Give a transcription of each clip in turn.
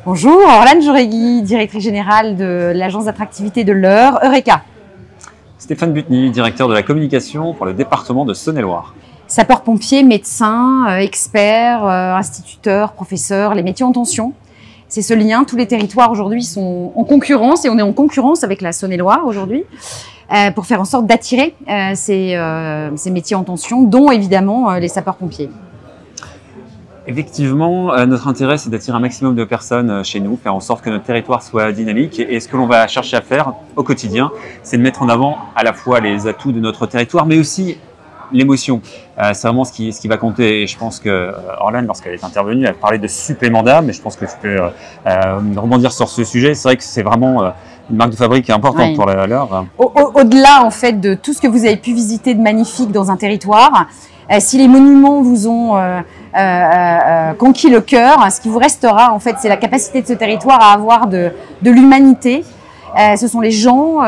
Bonjour, Orlane Jauregui, directrice générale de l'agence d'attractivité de l'Eure, Eureka. Stéphane Butny, directeur de la communication pour le département de Saône-et-Loire. Sapeurs-pompiers, médecins, experts, instituteurs, professeurs, les métiers en tension. C'est ce lien, tous les territoires aujourd'hui sont en concurrence et on est en concurrence avec la Saône-et-Loire aujourd'hui pour faire en sorte d'attirer ces métiers en tension, dont évidemment les sapeurs-pompiers. Effectivement, notre intérêt, c'est d'attirer un maximum de personnes chez nous, faire en sorte que notre territoire soit dynamique. Et ce que l'on va chercher à faire au quotidien, c'est de mettre en avant à la fois les atouts de notre territoire, mais aussi l'émotion. C'est vraiment ce qui va compter. Et je pense que Orlane, lorsqu'elle est intervenue, elle parlait de supplément d'âme. Mais je pense que tu peux rebondir sur ce sujet. C'est vrai que c'est vraiment une marque de fabrique importante pour l'Eure. Au-delà, en fait, de tout ce que vous avez pu visiter de magnifique dans un territoire, si les monuments vous ont conquis le cœur, ce qui vous restera, en fait, c'est la capacité de ce territoire à avoir de l'humanité. Ce sont les gens,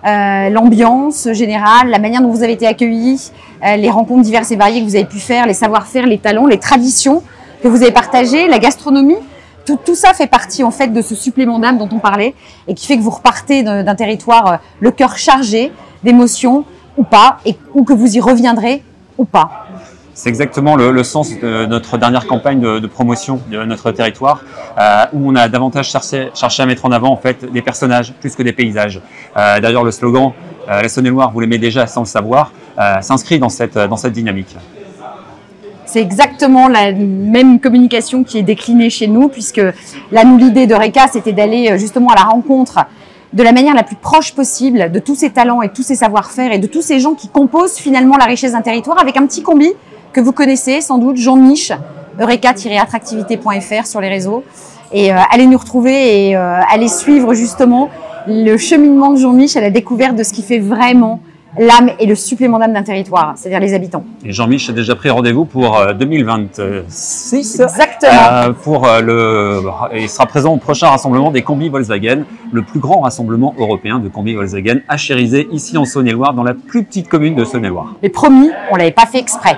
l'ambiance générale, la manière dont vous avez été accueillis, les rencontres diverses et variées que vous avez pu faire, les savoir-faire, les talents, les traditions que vous avez partagées, la gastronomie. Tout ça fait partie en fait de ce supplément d'âme dont on parlait et qui fait que vous repartez d'un territoire le cœur chargé d'émotions ou pas, ou que vous y reviendrez ou pas. C'est exactement le sens de notre dernière campagne de promotion de notre territoire, où on a davantage cherché à mettre en avant en fait des personnages plus que des paysages. D'ailleurs, le slogan « La Saône-et-Loire, vous l'aimez déjà sans le savoir » s'inscrit dans cette dynamique. C'est exactement la même communication qui est déclinée chez nous, puisque là, nous, l'idée d'Eureka, c'était d'aller justement à la rencontre de la manière la plus proche possible de tous ces talents et tous ces savoir-faire et de tous ces gens qui composent finalement la richesse d'un territoire avec un petit combi que vous connaissez sans doute, Jean Mich, eureka-attractivité.fr sur les réseaux. Et allez nous retrouver et allez suivre justement le cheminement de Jean Mich à la découverte de ce qui fait vraiment l'âme et le supplément d'âme d'un territoire, c'est-à-dire les habitants. Et Jean-Mich a déjà pris rendez-vous pour 2026. Exactement. Il sera présent au prochain rassemblement des combis Volkswagen, le plus grand rassemblement européen de combis Volkswagen à Chérisey, ici en Saône-et-Loire, dans la plus petite commune de Saône-et-Loire. Mais promis, on ne l'avait pas fait exprès.